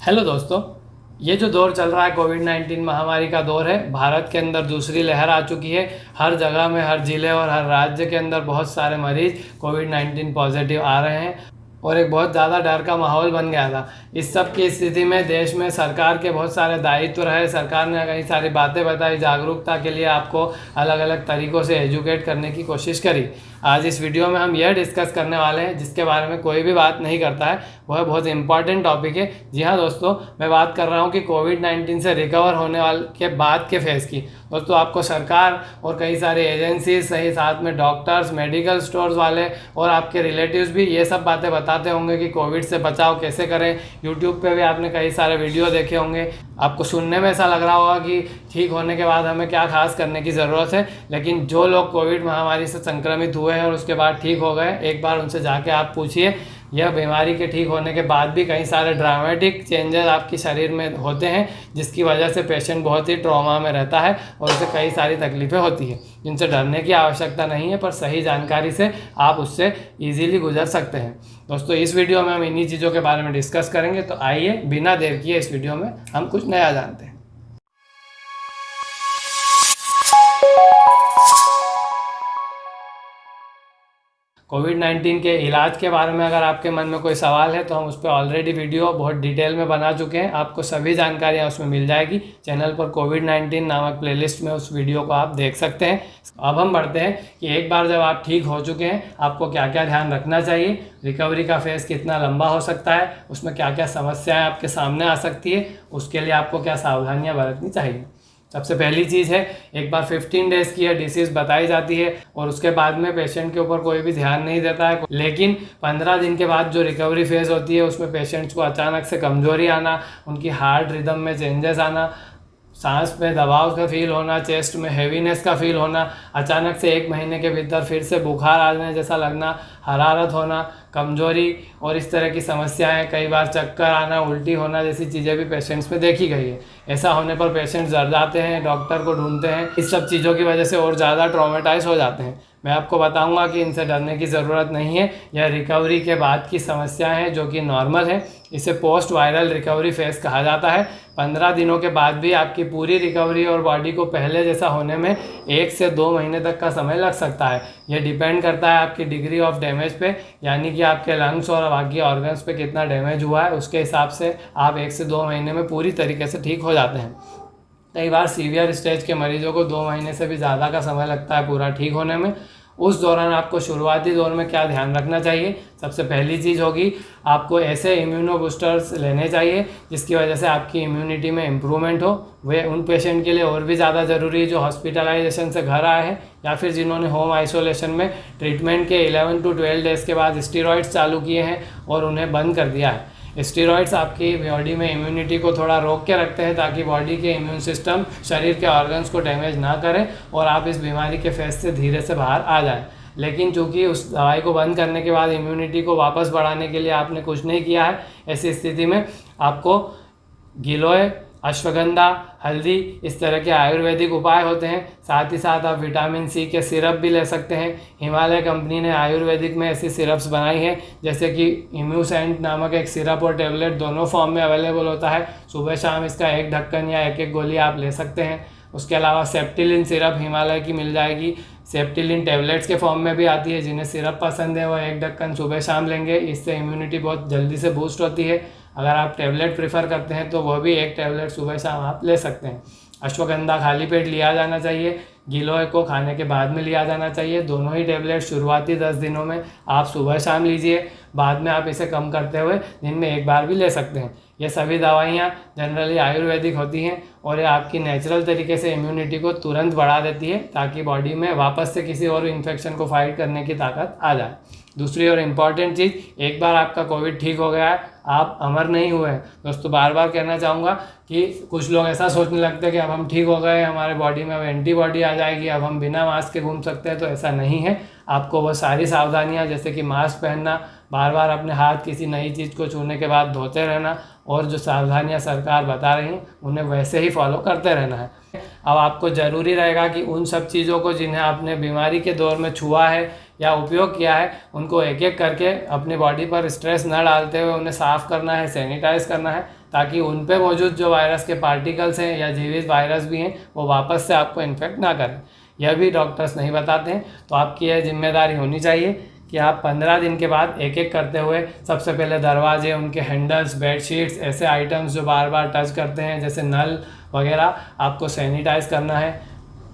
Hello दोस्तों, ये जो दौर चल रहा है कोविड-19 महामारी का दौर है। भारत के अंदर दूसरी लहर आ चुकी है। हर जगह में, हर ज़िले और हर राज्य के अंदर बहुत सारे मरीज कोविड-19 पॉजिटिव आ रहे हैं और एक बहुत ज़्यादा डर का माहौल बन गया था। इस सब की स्थिति में देश में सरकार के बहुत सारे दायित्व रहे। सरकार ने कई सारी बातें बताई, जागरूकता के लिए आपको अलग अलग तरीक़ों से एजुकेट करने की कोशिश करी। आज इस वीडियो में हम यह डिस्कस करने वाले हैं जिसके बारे में कोई भी बात नहीं करता है, वह बहुत इंपॉर्टेंट टॉपिक है। जी हाँ दोस्तों, मैं बात कर रहा हूँ कि कोविड-19 से रिकवर होने वाले के बाद के फेज़ की। दोस्तों, आपको सरकार और कई सारे एजेंसीज सही, साथ में डॉक्टर्स, मेडिकल स्टोर्स वाले और आपके रिलेटिव्स भी ये सब बातें बताते होंगे कि कोविड से बचाव कैसे करें। यूट्यूब पे भी आपने कई सारे वीडियो देखे होंगे। आपको सुनने में ऐसा लग रहा होगा कि ठीक होने के बाद हमें क्या खास करने की ज़रूरत है, लेकिन जो लोग कोविड महामारी से संक्रमित हुए हैं और उसके बाद ठीक हो गए, एक बार उनसे जाके आप पूछिए। यह बीमारी के ठीक होने के बाद भी कई सारे ड्रामेटिक चेंजेस आपके शरीर में होते हैं, जिसकी वजह से पेशेंट बहुत ही ट्रॉमा में रहता है और उसे कई सारी तकलीफ़ें होती हैं, जिनसे डरने की आवश्यकता नहीं है, पर सही जानकारी से आप उससे ईजीली गुजर सकते हैं। दोस्तों, इस वीडियो में हम इन्हीं चीज़ों के बारे में डिस्कस करेंगे, तो आइए बिना देर किए इस वीडियो में हम कुछ नया जानते हैं। कोविड-19 के इलाज के बारे में अगर आपके मन में कोई सवाल है तो हम उस पर ऑलरेडी वीडियो बहुत डिटेल में बना चुके हैं। आपको सभी जानकारियाँ उसमें मिल जाएगी। चैनल पर कोविड-19 नामक प्लेलिस्ट में उस वीडियो को आप देख सकते हैं। अब हम बढ़ते हैं कि एक बार जब आप ठीक हो चुके हैं, आपको क्या क्या ध्यान रखना चाहिए, रिकवरी का फेज़ कितना लंबा हो सकता है, उसमें क्या क्या समस्याएँ आपके सामने आ सकती है, उसके लिए आपको क्या सावधानियाँ बरतनी चाहिए। सबसे पहली चीज़ है, एक बार 15 डेज़ की यह डिसीज़ बताई जाती है और उसके बाद में पेशेंट के ऊपर कोई भी ध्यान नहीं देता है, लेकिन 15 दिन के बाद जो रिकवरी फेज़ होती है उसमें पेशेंट्स को अचानक से कमज़ोरी आना, उनकी हार्ट रिदम में चेंजेस आना, सांस में दबाव का फील होना, चेस्ट में हैवीनेस का फील होना, अचानक से 1 महीने के भीतर फिर से बुखार आने जैसा लगना, हरारत होना, कमजोरी और इस तरह की समस्याएं, कई बार चक्कर आना, उल्टी होना जैसी चीज़ें भी पेशेंट्स में देखी गई है। ऐसा होने पर पेशेंट्स डर जाते हैं, डॉक्टर को ढूंढते हैं। इस सब चीज़ों की वजह से और ज़्यादा ट्रॉमेटाइज हो जाते हैं। मैं आपको बताऊंगा कि इनसे डरने की ज़रूरत नहीं है। यह रिकवरी के बाद की समस्या है जो कि नॉर्मल है। इसे पोस्ट वायरल रिकवरी फेज़ कहा जाता है। 15 दिनों के बाद भी आपकी पूरी रिकवरी और बॉडी को पहले जैसा होने में 1 से 2 महीने तक का समय लग सकता है। यह डिपेंड करता है आपकी डिग्री ऑफ डैमेज पे, यानी कि आपके लंग्स और बाकी ऑर्गन्स पे कितना डैमेज हुआ है, उसके हिसाब से आप 1 से 2 महीने में पूरी तरीके से ठीक हो जाते हैं। कई बार सीवियर स्टेज के मरीजों को 2 महीने से भी ज़्यादा का समय लगता है पूरा ठीक होने में। उस दौरान आपको शुरुआती दौर में क्या ध्यान रखना चाहिए? सबसे पहली चीज़ होगी, आपको ऐसे इम्यूनो बूस्टर्स लेने चाहिए जिसकी वजह से आपकी इम्यूनिटी में इम्प्रूवमेंट हो। वे उन पेशेंट के लिए और भी ज़्यादा ज़रूरी है जो हॉस्पिटलाइजेशन से घर आए हैं या फिर जिन्होंने होम आइसोलेशन में ट्रीटमेंट के 11 to 12 डेज़ के बाद स्टेरॉइड्स चालू किए हैं और उन्हें बंद कर दिया है। स्टेरॉइड्स आपकी बॉडी में इम्यूनिटी को थोड़ा रोक के रखते हैं ताकि बॉडी के इम्यून सिस्टम शरीर के ऑर्गन्स को डैमेज ना करें और आप इस बीमारी के फेज से धीरे से बाहर आ जाएं। लेकिन चूंकि उस दवाई को बंद करने के बाद इम्यूनिटी को वापस बढ़ाने के लिए आपने कुछ नहीं किया है, ऐसी स्थिति में आपको गिलोय, अश्वगंधा, हल्दी, इस तरह के आयुर्वेदिक उपाय होते हैं। साथ ही साथ आप विटामिन सी के सिरप भी ले सकते हैं। हिमालय कंपनी ने आयुर्वेदिक में ऐसी सिरप्स बनाई हैं, जैसे कि इम्यूसेंट नामक एक सिरप और टेबलेट दोनों फॉर्म में अवेलेबल होता है। सुबह शाम इसका 1 ढक्कन या 1 गोली आप ले सकते हैं। उसके अलावा सेप्टिलिन सिरप हिमालय की मिल जाएगी। सेप्टिलिन टेबलेट्स के फॉर्म में भी आती है। जिन्हें सिरप पसंद है वह 1 ढक्कन सुबह शाम लेंगे, इससे इम्यूनिटी बहुत जल्दी से बूस्ट होती है। अगर आप टेबलेट प्रेफर करते हैं तो वह भी 1 टेबलेट सुबह शाम आप ले सकते हैं। अश्वगंधा खाली पेट लिया जाना चाहिए, गिलोय को खाने के बाद में लिया जाना चाहिए। दोनों ही टेबलेट शुरुआती 10 दिनों में आप सुबह शाम लीजिए, बाद में आप इसे कम करते हुए दिन में 1 बार भी ले सकते हैं। ये सभी दवाइयाँ जनरली आयुर्वेदिक होती हैं और ये आपकी नेचुरल तरीके से इम्यूनिटी को तुरंत बढ़ा देती है ताकि बॉडी में वापस से किसी और इन्फेक्शन को फाइट करने की ताकत आ जाए। दूसरी और इम्पॉर्टेंट चीज़, एक बार आपका कोविड ठीक हो गया है, आप अमर नहीं हुए हैं। दोस्तों, बार बार कहना चाहूँगा कि कुछ लोग ऐसा सोचने लगते हैं कि अब हम ठीक हो गए, हमारे बॉडी में अब एंटीबॉडी आ जाएगी, अब हम बिना मास्क के घूम सकते हैं, तो ऐसा नहीं है। आपको वो सारी सावधानियाँ, जैसे कि मास्क पहनना, बार बार अपने हाथ किसी नई चीज़ को छूने के बाद धोते रहना और जो सावधानियाँ सरकार बता रही हैं उन्हें वैसे ही फॉलो करते रहना है। अब आपको ज़रूरी रहेगा कि उन सब चीज़ों को जिन्हें आपने बीमारी के दौर में छुआ है या उपयोग किया है, उनको एक एक करके अपनी बॉडी पर स्ट्रेस न डालते हुए उन्हें साफ़ करना है, सैनिटाइज़ करना है, ताकि उन पे मौजूद जो वायरस के पार्टिकल्स हैं या जीवित वायरस भी हैं वो वापस से आपको इन्फेक्ट ना करें। यह भी डॉक्टर्स नहीं बताते हैं। तो आपकी यह जिम्मेदारी होनी चाहिए कि आप 15 दिन के बाद एक एक करते हुए सबसे पहले दरवाजे, उनके हैंडल्स, बेडशीट्स, ऐसे आइटम्स जो बार बार टच करते हैं जैसे नल वगैरह, आपको सैनिटाइज करना है।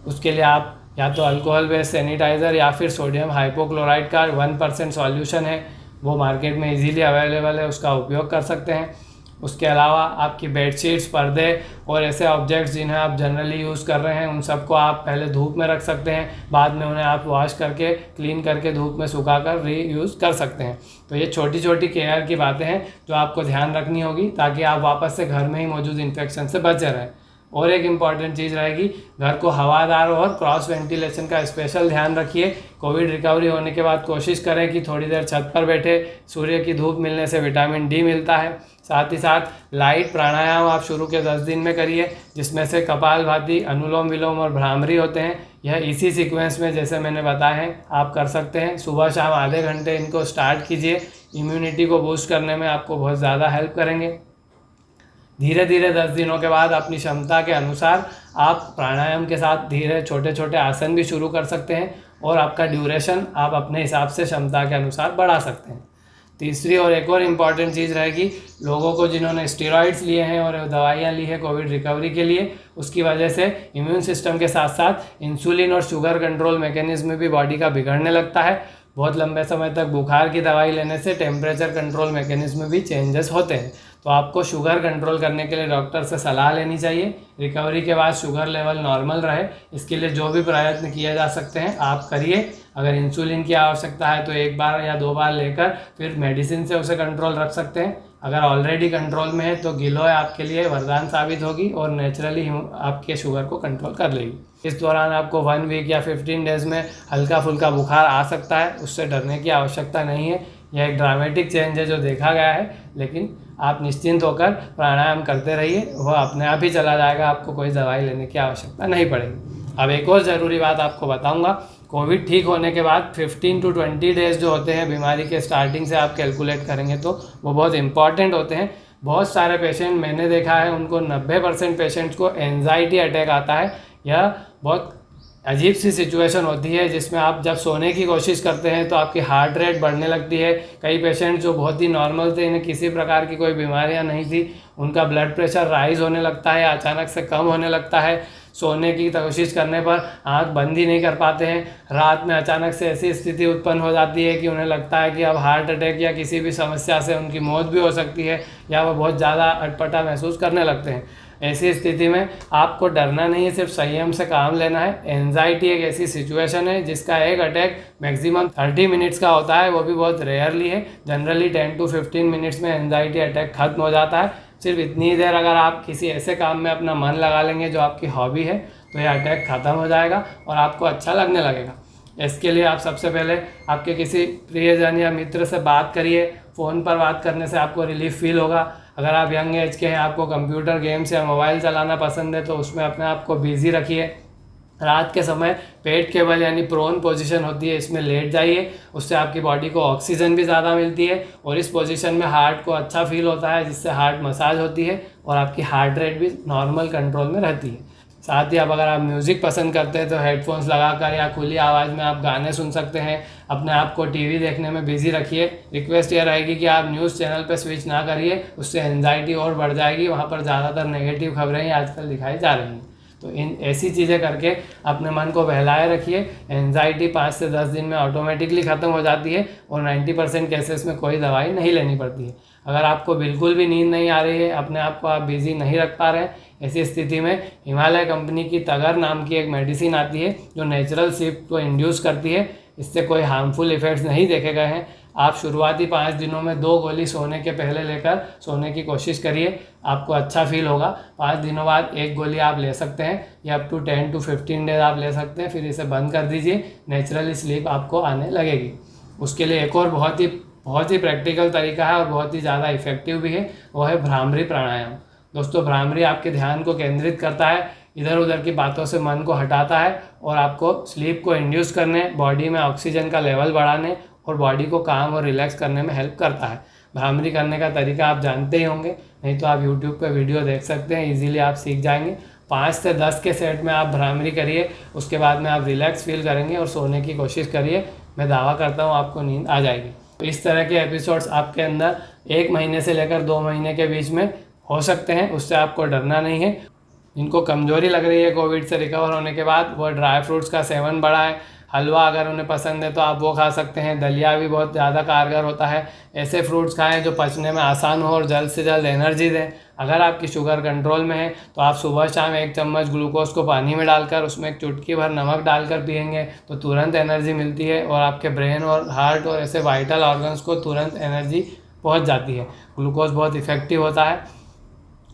उसके लिए आप या तो अल्कोहल बेस्ड सैनिटाइज़र या फिर सोडियम हाइपोक्लोराइड का 1% सॉल्यूशन है, वो मार्केट में इजीली अवेलेबल है, उसका उपयोग कर सकते हैं। उसके अलावा आपकी बेडशीट्स, पर्दे और ऐसे ऑब्जेक्ट्स जिन्हें आप जनरली यूज़ कर रहे हैं उन सबको आप पहले धूप में रख सकते हैं, बाद में उन्हें आप वॉश करके क्लीन करके धूप में सुखाकर रीयूज़ कर सकते हैं। तो ये छोटी छोटी केयर की बातें हैं जो आपको ध्यान रखनी होगी ताकि आप वापस से घर में ही मौजूद इन्फेक्शन से बचे रहें। और एक इम्पॉर्टेंट चीज़ रहेगी, घर को हवादार और क्रॉस वेंटिलेशन का स्पेशल ध्यान रखिए। कोविड रिकवरी होने के बाद कोशिश करें कि थोड़ी देर छत पर बैठे, सूर्य की धूप मिलने से विटामिन डी मिलता है। साथ ही साथ लाइट प्राणायाम आप शुरू के 10 दिन में करिए, जिसमें से कपालभाति, अनुलोम विलोम और भ्रामरी होते हैं। यह इसी सीक्वेंस में जैसे मैंने बताया है आप कर सकते हैं। सुबह शाम आधे घंटे इनको स्टार्ट कीजिए, इम्यूनिटी को बूस्ट करने में आपको बहुत ज़्यादा हेल्प करेंगे। धीरे धीरे 10 दिनों के बाद अपनी क्षमता के अनुसार आप प्राणायाम के साथ धीरे छोटे छोटे आसन भी शुरू कर सकते हैं और आपका ड्यूरेशन आप अपने हिसाब से क्षमता के अनुसार बढ़ा सकते हैं। तीसरी और एक और इम्पॉर्टेंट चीज़ रहेगी, लोगों को जिन्होंने स्टेरॉइड्स लिए हैं और दवाइयाँ ली है कोविड रिकवरी के लिए, उसकी वजह से इम्यून सिस्टम के साथ साथ इंसुलिन और शुगर कंट्रोल मैकेनिज्म भी बॉडी का बिगड़ने लगता है। बहुत लंबे समय तक बुखार की दवाई लेने से टेम्परेचर कंट्रोल मैकेनिज्म भी चेंजेस होते हैं। तो आपको शुगर कंट्रोल करने के लिए डॉक्टर से सलाह लेनी चाहिए। रिकवरी के बाद शुगर लेवल नॉर्मल रहे, इसके लिए जो भी प्रयत्न किए जा सकते हैं आप करिए। अगर इंसुलिन की आवश्यकता है तो 1 बार या 2 बार लेकर फिर मेडिसिन से उसे कंट्रोल रख सकते हैं। अगर ऑलरेडी कंट्रोल में है तो गिलोय आपके लिए वरदान साबित होगी और नेचुरली आपके शुगर को कंट्रोल कर लेगी। इस दौरान आपको 1 वीक या 15 डेज में हल्का फुल्का बुखार आ सकता है, उससे डरने की आवश्यकता नहीं है। यह एक ड्रामेटिक चेंज है जो देखा गया है, लेकिन आप निश्चिंत होकर प्राणायाम करते रहिए, वह अपने आप ही चला जाएगा, आपको कोई दवाई लेने की आवश्यकता नहीं पड़ेगी। अब एक और ज़रूरी बात आपको बताऊंगा, कोविड ठीक होने के बाद 15 to 20 डेज़ जो होते हैं बीमारी के स्टार्टिंग से आप कैलकुलेट करेंगे तो वो बहुत इंपॉर्टेंट होते हैं। बहुत सारे पेशेंट मैंने देखा है उनको 90% पेशेंट्स को एंजाइटी अटैक आता है। यह बहुत अजीब सी सिचुएशन होती है जिसमें आप जब सोने की कोशिश करते हैं तो आपकी हार्ट रेट बढ़ने लगती है। कई पेशेंट जो बहुत ही नॉर्मल थे, इन्हें किसी प्रकार की कोई बीमारियां नहीं थी, उनका ब्लड प्रेशर राइज होने लगता है, अचानक से कम होने लगता है। सोने की कोशिश करने पर आंख बंद ही नहीं कर पाते हैं। रात में अचानक से ऐसी स्थिति उत्पन्न हो जाती है कि उन्हें लगता है कि अब हार्ट अटैक या किसी भी समस्या से उनकी मौत भी हो सकती है, या वह बहुत ज़्यादा अटपटा महसूस करने लगते हैं। ऐसी स्थिति में आपको डरना नहीं है, सिर्फ संयम से काम लेना है। एंजाइटी एक ऐसी सिचुएशन है जिसका एक अटैक मैक्सिमम 30 मिनट्स का होता है, वो भी बहुत रेयरली है। जनरली 10 to 15 मिनट्स में एंजाइटी अटैक खत्म हो जाता है। सिर्फ इतनी ही देर अगर आप किसी ऐसे काम में अपना मन लगा लेंगे जो आपकी हॉबी है तो यह अटैक ख़त्म हो जाएगा और आपको अच्छा लगने लगेगा। इसके लिए आप सबसे पहले आपके किसी प्रियजन या मित्र से बात करिए। फ़ोन पर बात करने से आपको रिलीफ फील होगा। अगर आप यंग एज के हैं, आपको कंप्यूटर गेम्स या मोबाइल चलाना पसंद है तो उसमें अपने आप को बिजी रखिए। रात के समय पेट केबल यानी प्रोन पोजीशन होती है, इसमें लेट जाइए, उससे आपकी बॉडी को ऑक्सीजन भी ज़्यादा मिलती है और इस पोजीशन में हार्ट को अच्छा फील होता है, जिससे हार्ट मसाज होती है और आपकी हार्ट रेट भी नॉर्मल कंट्रोल में रहती है। साथ ही अगर आप म्यूज़िक पसंद करते हैं तो हेडफोन्स लगाकर या खुली आवाज़ में आप गाने सुन सकते हैं। अपने आप को टीवी देखने में बिजी रखिए। रिक्वेस्ट ये रहेगी कि आप न्यूज़ चैनल पर स्विच ना करिए, उससे एंजाइटी और बढ़ जाएगी। वहाँ पर ज़्यादातर नेगेटिव खबरें ही आजकल दिखाई जा रही हैं। तो इन ऐसी चीज़ें करके अपने मन को बहलाए रखिए। एंजाइटी 5 से 10 दिन में ऑटोमेटिकली ख़त्म हो जाती है और 90% केसेस में कोई दवाई नहीं लेनी पड़ती है। अगर आपको बिल्कुल भी नींद नहीं आ रही है, अपने आप को आप बिजी नहीं रख पा रहे हैं, ऐसी स्थिति में हिमालय कंपनी की तगर नाम की एक मेडिसिन आती है जो नेचुरल स्लीप को इंड्यूस करती है। इससे कोई हार्मफुल इफ़ेक्ट्स नहीं देखे गए हैं। आप शुरुआती 5 दिनों में 2 गोली सोने के पहले लेकर सोने की कोशिश करिए, आपको अच्छा फील होगा। 5 दिनों बाद 1 गोली आप ले सकते हैं या अप टू 10 to 15 डेज आप ले सकते हैं, फिर इसे बंद कर दीजिए। नेचुरली स्लीप आपको आने लगेगी। उसके लिए एक और बहुत ही प्रैक्टिकल तरीका है और बहुत ही ज़्यादा इफेक्टिव भी है, वो है भ्रामरी प्राणायाम। दोस्तों, भ्रामरी आपके ध्यान को केंद्रित करता है, इधर उधर की बातों से मन को हटाता है और आपको स्लीप को इंड्यूस करने, बॉडी में ऑक्सीजन का लेवल बढ़ाने और बॉडी को काम और रिलैक्स करने में हेल्प करता है। भ्रामरी करने का तरीका आप जानते ही होंगे, नहीं तो आप यूट्यूब पे वीडियो देख सकते हैं, इजीली आप सीख जाएंगे। 5 से 10 के सेट में आप भ्रामरी करिए, उसके बाद में आप रिलैक्स फील करेंगे और सोने की कोशिश करिए। मैं दावा करता हूँ आपको नींद आ जाएगी। तो इस तरह के एपिसोड्स आपके अंदर 1 महीने से लेकर 2 महीने के बीच में हो सकते हैं, उससे आपको डरना नहीं है। जिनको कमजोरी लग रही है कोविड से रिकवर होने के बाद, वो ड्राई फ्रूट्स का सेवन बढ़ाएं। हलवा अगर उन्हें पसंद है तो आप वो खा सकते हैं। दलिया भी बहुत ज़्यादा कारगर होता है। ऐसे फ्रूट्स खाएं जो पचने में आसान हो और जल्द से जल्द एनर्जी दें। अगर आपकी शुगर कंट्रोल में है तो आप सुबह शाम 1 चम्मच ग्लूकोज को पानी में डालकर उसमें एक चुटकी भर नमक डालकर पिएंगे तो तुरंत एनर्जी मिलती है और आपके ब्रेन और हार्ट और ऐसे वाइटल ऑर्गन्स को तुरंत एनर्जी पहुंच जाती है। ग्लूकोज बहुत इफेक्टिव होता है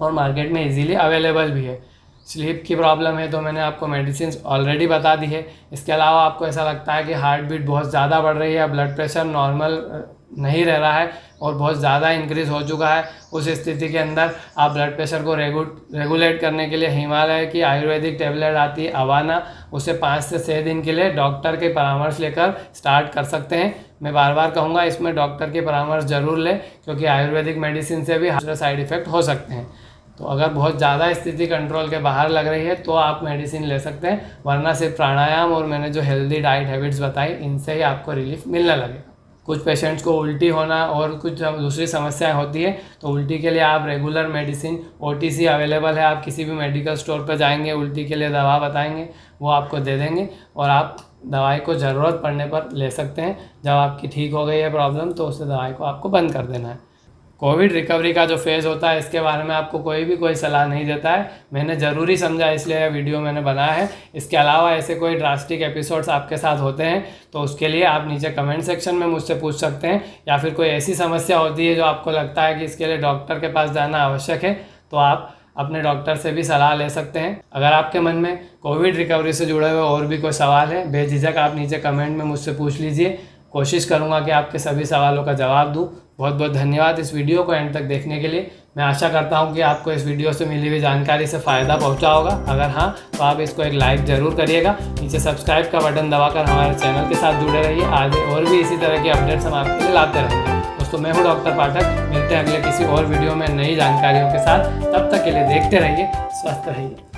और मार्केट में इजीली अवेलेबल भी है। स्लीप की प्रॉब्लम है तो मैंने आपको मेडिसिन ऑलरेडी बता दी है। इसके अलावा आपको ऐसा लगता है कि हार्ट बीट बहुत ज़्यादा बढ़ रही है, ब्लड प्रेशर नॉर्मल नहीं रह रहा है और बहुत ज़्यादा इंक्रीज़ हो चुका है, उस स्थिति के अंदर आप ब्लड प्रेशर को रेगुलेट करने के लिए हिमालय की आयुर्वेदिक टेबलेट आती है अवाना, उसे 5 से 6 दिन के लिए डॉक्टर के परामर्श लेकर स्टार्ट कर सकते हैं। मैं बार बार कहूँगा इसमें डॉक्टर के परामर्श ज़रूर लें, क्योंकि आयुर्वेदिक मेडिसिन से भी साइड इफ़ेक्ट हो सकते हैं। तो अगर बहुत ज़्यादा स्थिति कंट्रोल के बाहर लग रही है तो आप मेडिसिन ले सकते हैं, वरना सिर्फ प्राणायाम और मैंने जो हेल्दी डाइट हैबिट्स बताई इनसे ही आपको रिलीफ मिलने लगेगा। कुछ पेशेंट्स को उल्टी होना और कुछ दूसरी समस्याएं होती है, तो उल्टी के लिए आप रेगुलर मेडिसिन OTC अवेलेबल है। आप किसी भी मेडिकल स्टोर पर जाएंगे, उल्टी के लिए दवा बताएंगे, वो आपको दे देंगे और आप दवाई को ज़रूरत पड़ने पर ले सकते हैं। जब आपकी ठीक हो गई है प्रॉब्लम तो उस दवाई को आपको बंद कर देना है। कोविड रिकवरी का जो फेज़ होता है इसके बारे में आपको कोई सलाह नहीं देता है, मैंने ज़रूरी समझा इसलिए यह वीडियो मैंने बनाया है। इसके अलावा ऐसे कोई ड्रास्टिक एपिसोड्स आपके साथ होते हैं तो उसके लिए आप नीचे कमेंट सेक्शन में मुझसे पूछ सकते हैं, या फिर कोई ऐसी समस्या होती है जो आपको लगता है कि इसके लिए डॉक्टर के पास जाना आवश्यक है तो आप अपने डॉक्टर से भी सलाह ले सकते हैं। अगर आपके मन में कोविड रिकवरी से जुड़े हुए और भी कोई सवाल है, बेझिझक आप नीचे कमेंट में मुझसे पूछ लीजिए, कोशिश करूँगा कि आपके सभी सवालों का जवाब दूँ। बहुत बहुत धन्यवाद इस वीडियो को एंड तक देखने के लिए। मैं आशा करता हूं कि आपको इस वीडियो से मिली हुई जानकारी से फ़ायदा पहुंचा होगा। अगर हाँ तो आप इसको एक लाइक ज़रूर करिएगा। नीचे सब्सक्राइब का बटन दबाकर हमारे चैनल के साथ जुड़े रहिए। आगे और भी इसी तरह की अपडेट्स हम आपके लिए लाते रहेंगे। दोस्तों मैं हूँ डॉक्टर पाठक, मिलते हैं अगले किसी और वीडियो में नई जानकारियों के साथ। तब तक के लिए देखते रहिए, स्वस्थ रहिए।